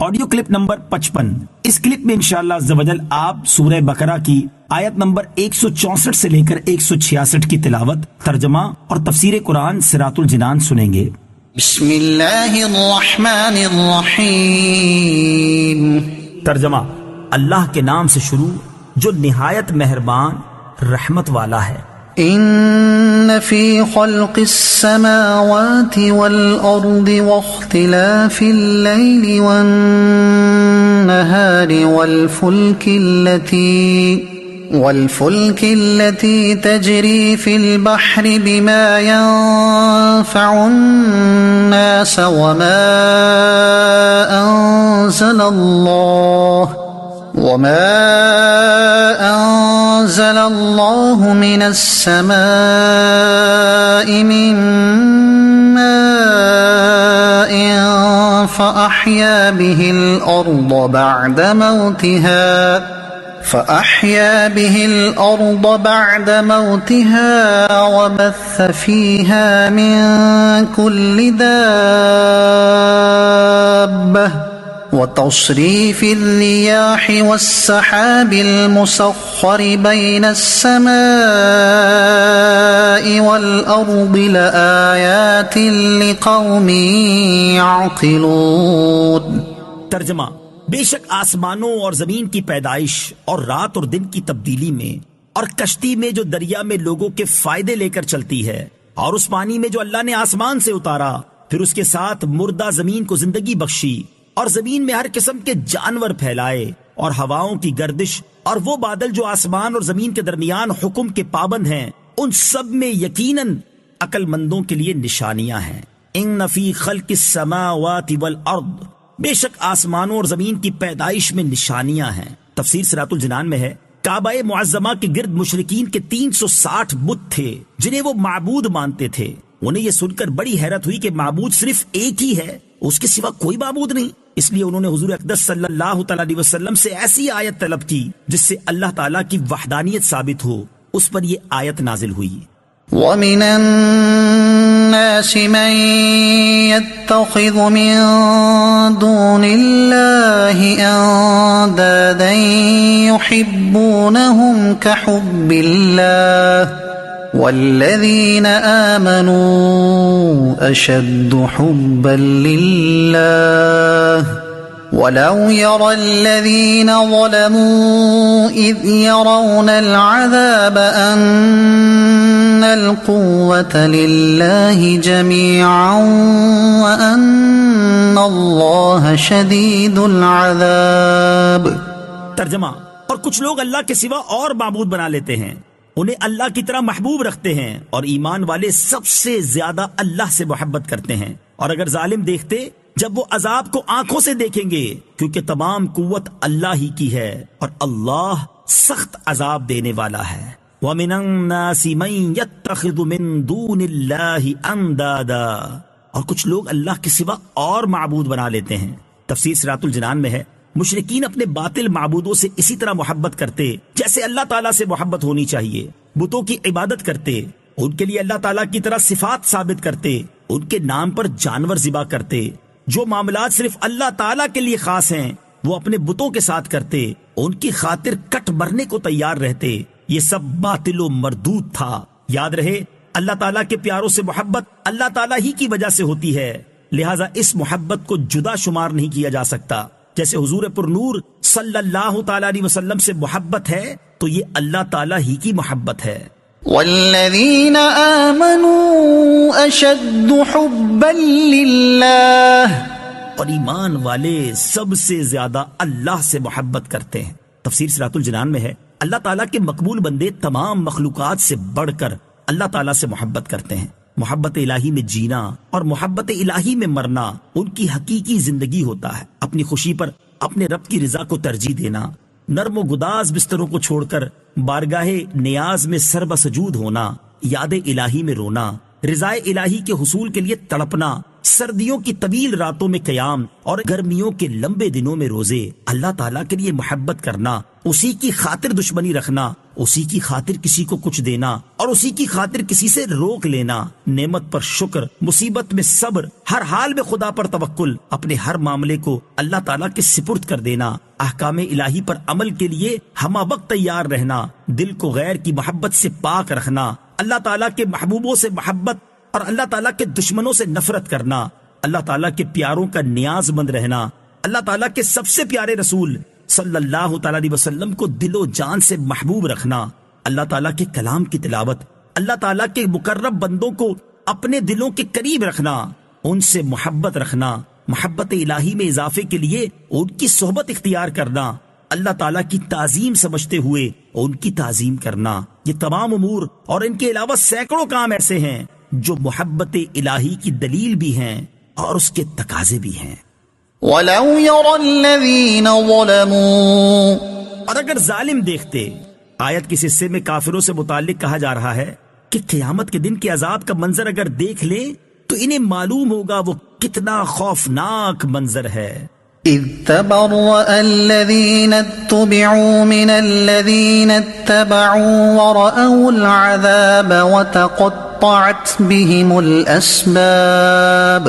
Audio clip number 55۔ اس clip میں انشاءاللہ عز و جل آپ سورہ بقرہ کی آیت نمبر 164 سے لے کر 166 کی تلاوت، ترجمہ اور تفسیر قرآن صراط الجنان سنیں گے۔ بسم اللہ الرحمن الرحیم۔ ترجمہ: اللہ کے نام سے شروع جو نہایت مہربان رحمت والا ہے۔ ان فی خلق السماوات والارض واختلاف اللیل والنہار والفلک التي تجری فی البحر بما ينفع الناس وما أنزل الله من السماء من ماء فأحيا به الأرض بعد موتها وبث فيها من كل دابة وتصريف الرياح والسحاب المسخر بين السماء والأرض لآيات لقوم يعقلون۔ ترجمہ: بے شک آسمانوں اور زمین کی پیدائش اور رات اور دن کی تبدیلی میں اور کشتی میں جو دریا میں لوگوں کے فائدے لے کر چلتی ہے، اور اس پانی میں جو اللہ نے آسمان سے اتارا، پھر اس کے ساتھ مردہ زمین کو زندگی بخشی، اور زمین میں ہر قسم کے جانور پھیلائے، اور ہواؤں کی گردش، اور وہ بادل جو آسمان اور زمین کے درمیان حکم کے پابند ہیں، ان سب میں یقیناً عقل مندوں کے لیے نشانیاں ہیں۔ ان فی خلق السماوات والارض، بے شک آسمانوں اور زمین کی پیدائش میں نشانیاں ہیں۔ تفسیر صراط الجنان میں ہے، کعبہ معظمہ کے گرد مشرکین کے 360 بت تھے جنہیں وہ معبود مانتے تھے۔ انہیں یہ سن کر بڑی حیرت ہوئی کہ معبود صرف ایک ہی ہے، اس کے سوا کوئی معبود نہیں۔ اس لیے انہوں نے حضور اقدس صلی اللہ تعالی علیہ وسلم سے ایسی آیت طلب کی جس سے اللہ تعالیٰ کی وحدانیت ثابت ہو۔ اس پر یہ آیت نازل ہوئی۔ وَمِنَ النَّاسِ مَن يَتَّخِذُ مِن دُونِ اللَّهِ أَندَادًا يُحِبُّونَهُمْ كَحُبِّ اللَّهِ والذین آمنوا اشد حبا للہ ولو يرى الذین ظلموا اذ يرون العذاب ان القوة للہ جميعا وان اللہ شدید العذاب۔ ترجمہ: اور کچھ لوگ اللہ کے سوا اور معبود بنا لیتے ہیں، انہیں اللہ کی طرح محبوب رکھتے ہیں، اور ایمان والے سب سے زیادہ اللہ سے محبت کرتے ہیں۔ اور اگر ظالم دیکھتے جب وہ عذاب کو آنکھوں سے دیکھیں گے، کیونکہ تمام قوت اللہ ہی کی ہے اور اللہ سخت عذاب دینے والا ہے۔ وَمِنَ النَّاسِ مَن يَتَّخِذُ مِن دُونِ اللَّهِ أَندَادًا، اور کچھ لوگ اللہ کے سوا اور معبود بنا لیتے ہیں۔ تفسیر صراط الجنان میں ہے، مشرکین اپنے باطل معبودوں سے اسی طرح محبت کرتے جیسے اللہ تعالیٰ سے محبت ہونی چاہیے۔ بتوں کی عبادت کرتے، ان کے لیے اللہ تعالیٰ کی طرح صفات ثابت کرتے، ان کے نام پر جانور ذبح کرتے، جو معاملات صرف اللہ تعالیٰ کے لیے خاص ہیں وہ اپنے بتوں کے ساتھ کرتے، ان کی خاطر کٹ مرنے کو تیار رہتے۔ یہ سب باطل و مردود تھا۔ یاد رہے، اللہ تعالیٰ کے پیاروں سے محبت اللہ تعالیٰ ہی کی وجہ سے ہوتی ہے، لہٰذا اس محبت کو جدا شمار نہیں کیا جا سکتا۔ جیسے حضور پر نور صلی اللہ تعالی علیہ وسلم سے محبت ہے تو یہ اللہ تعالیٰ ہی کی محبت ہے۔ والذین آمنوا اشد حبا للہ، اور ایمان والے سب سے زیادہ اللہ سے محبت کرتے ہیں۔ تفسیر صراط الجنان میں ہے، اللہ تعالیٰ کے مقبول بندے تمام مخلوقات سے بڑھ کر اللہ تعالیٰ سے محبت کرتے ہیں۔ محبت الہی میں جینا اور محبت الہی میں مرنا ان کی حقیقی زندگی ہوتا ہے۔ اپنی خوشی پر اپنے رب کی رضا کو ترجیح دینا، نرم و گداز بستروں کو چھوڑ کر بارگاہ نیاز میں سر بسجود ہونا، یاد الہی میں رونا، رضائے الہی کے حصول کے لیے تڑپنا، سردیوں کی طویل راتوں میں قیام اور گرمیوں کے لمبے دنوں میں روزے، اللہ تعالیٰ کے لیے محبت کرنا، اسی کی خاطر دشمنی رکھنا، اسی کی خاطر کسی کو کچھ دینا اور اسی کی خاطر کسی سے روک لینا، نعمت پر شکر، مصیبت میں صبر، ہر حال میں خدا پر توکل، اپنے ہر معاملے کو اللہ تعالیٰ کے سپرد کر دینا، احکام الہی پر عمل کے لیے ہمہ وقت تیار رہنا، دل کو غیر کی محبت سے پاک رکھنا، اللہ تعالیٰ کے محبوبوں سے محبت اور اللہ تعالیٰ کے دشمنوں سے نفرت کرنا، اللہ تعالیٰ کے پیاروں کا نیاز مند رہنا، اللہ تعالیٰ کے سب سے پیارے رسول صلی اللہ تعالیٰ علیہ وسلم کو دل و جان سے محبوب رکھنا، اللہ تعالیٰ کے کلام کی تلاوت، اللہ تعالیٰ کے مقرب بندوں کو اپنے دلوں کے قریب رکھنا، ان سے محبت رکھنا، محبت الہی میں اضافے کے لیے ان کی صحبت اختیار کرنا، اللہ تعالیٰ کی تعظیم سمجھتے ہوئے ان کی تعظیم کرنا، یہ تمام امور اور ان کے علاوہ سینکڑوں کام ایسے ہیں جو محبت الہی کی دلیل بھی ہیں اور اس کے تقاضے بھی ہیں۔ وَلَوْ يَرَى الَّذِينَ ظَلَمُوا، اور اگر ظالم دیکھتے، آیت کس حصے میں کافروں سے متعلق کہا جا رہا ہے کہ قیامت کے دن کے عذاب کا منظر اگر دیکھ لیں تو انہیں معلوم ہوگا وہ کتنا خوفناک منظر ہے۔ إِذْ تَبَرَّأَ الَّذِينَ اتُّبِعُوا مِنَ الَّذِينَ اتَّبَعُوا وَرَأَوُا الْعَذَابَ وَتَقَطَّعَتْ بِهِمُ الْأَسْبَابُ۔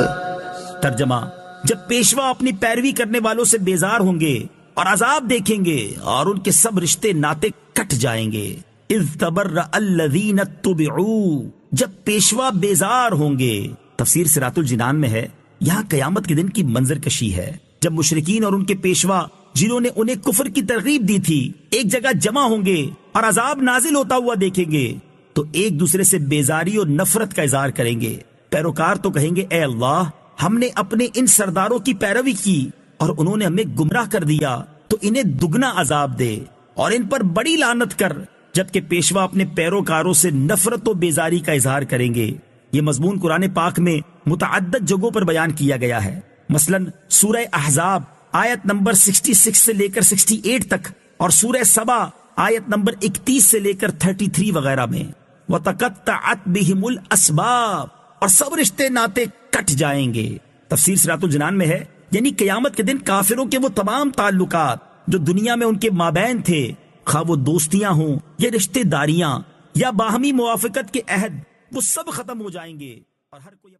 ترجمہ، جب پیشوا اپنی پیروی کرنے والوں سے بیزار ہوں گے اور عذاب دیکھیں گے اور ان کے سب رشتے ناطے کٹ جائیں گے۔ اذ تبرأ الذین اتبعوا، جب پیشوا بیزار ہوں گے۔ تفسیر صراط الجنان میں ہے، یہاں قیامت کے دن کی منظر کشی ہے جب مشرکین اور ان کے پیشوا جنہوں نے انہیں کفر کی ترغیب دی تھی ایک جگہ جمع ہوں گے اور عذاب نازل ہوتا ہوا دیکھیں گے تو ایک دوسرے سے بیزاری اور نفرت کا اظہار کریں گے۔ پیروکار تو کہیں گے، اے اللہ، ہم نے اپنے ان سرداروں کی پیروی کی اور انہوں نے ہمیں گمراہ کر دیا، تو انہیں دگنا عذاب دے اور ان پر بڑی لعنت کر۔ جبکہ پیشوا اپنے پیروکاروں سے نفرت و بیزاری کا اظہار کریں گے۔ یہ مضمون قرآن پاک میں متعدد جگہوں پر بیان کیا گیا ہے، مثلا سورہ احزاب آیت نمبر 66 سے لے کر 68 تک اور سورہ سبا آیت نمبر 31 سے لے کر 33 وغیرہ میں۔ وَتَقَطَّعَتْ بِهِمُ الْأَسْبَابُ، اور سب رشتے ناطے کٹ جائیں گے۔ تفسیر صراط الجنان میں ہے، یعنی قیامت کے دن کافروں کے وہ تمام تعلقات جو دنیا میں ان کے مابین تھے، خواہ وہ دوستیاں ہوں یا رشتے داریاں یا باہمی موافقت کے عہد، وہ سب ختم ہو جائیں گے اور ہر کوئی